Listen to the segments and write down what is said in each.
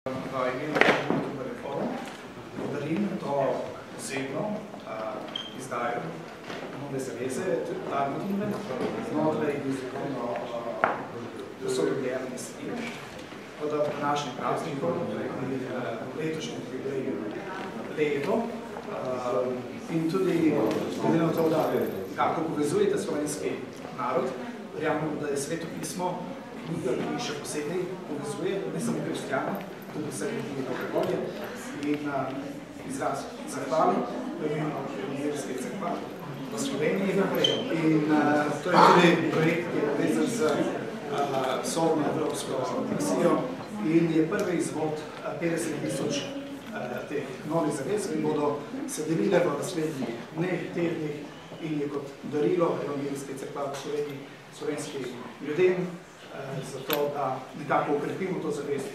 v imenu Kulturne reforme podarim to posebno izdajo Nove zaveze, Darmotinove, znotraj jezikovno posodobljene besedine. Tako da današnjim praznikom, letošnjem leto, in tudi glede na to, da kako povezujete slovenski narod, verjamem, da je Svetopismo knjiga, ki še posebej povezuje, ne samo kristjane, tudi vse ljudi dobre volje in izraz zahvali v imenu Univerzitetske cerkve v Sloveniji. In to je tudi projekt, ki je povezan z sodno Evropsko komisijo in je prvi izvod 50.000 teh novih zavez, ki bodo se delile v naslednjih dneh, tednih in je kot darilo Univerzitetske cerkve v Sloveniji slovenskim ljudem, zato da nekako ukrepimo to zavest,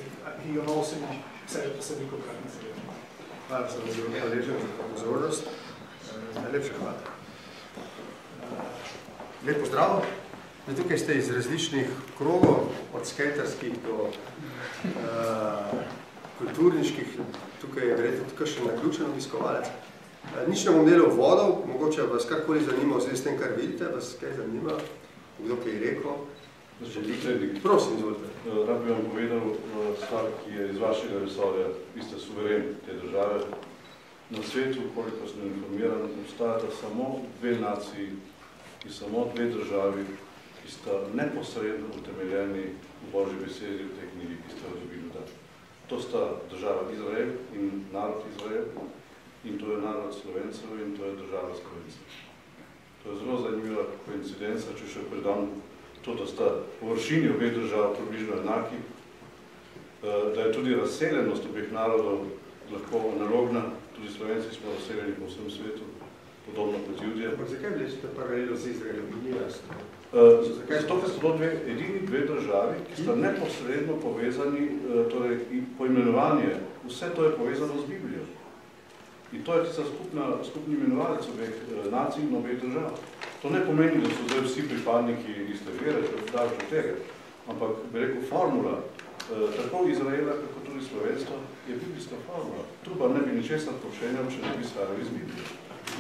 ki jo nosimo vse veliko krat na zavedamo. Hvala za hvaležen za pozornost. Najlepša hvala. Lep pozdrav. Tukaj ste iz različnih krogov, od skaterskih do kulturniških. Tukaj je verjetno tukaj še naključen obiskovalec. Nič ne bom delal vodov, mogoče vas karkoli zanima, oziroma s tem, kar vidite, vas kaj zanima, kdo kaj je rekel. Prosim, izvolite. Rad bi vam povedal stvar, ki je iz vašega resorja, vi ste suveren te države. Na svetu, koliko sem informiran, obstajata samo dve naciji in samo dve državi, ki sta neposredno utemeljeni v Božji besedi v tej knjigi, ki ste jo dobili dan. To sta država Izrael in narod Izrael, in to je narod Slovencev in to je država Slovencev. To je zelo zanimiva koincidenca, če še predam to, da sta površini obeh držav približno enaki, da je tudi razseljenost obeh narodov lahko analogna, tudi Slovenci smo razseljeni po vsem svetu, podobno kot Judje. Ampak zakaj vlečete paralelo z Izraelom? Zato, ker so to edini dve državi, ki sta neposredno povezani, torej poimenovanje, vse to je povezano z Biblijo. In to je tista skupni imenovalec obeh nacij in obeh držav. To ne pomeni, da so zdaj vsi pripadniki iste vere, da je tega. Ampak, bi rekel, formula, tako Izraela, kako tudi slovenstva, je biblijska formula. Truba ne bi ničesar počenjal, če ne bi stavili iz Biblije.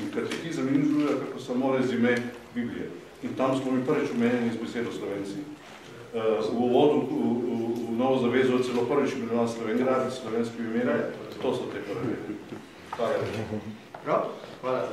In katekizem in izgleda kako samo rezime Biblije. In tam smo mi prvič omenjeni z besedo Slovenci. V uvodu v Novo zavezo celo prvič imenovan Slovengrad, slovenski imena, to so te prve. Hvala. Prav? Hvala.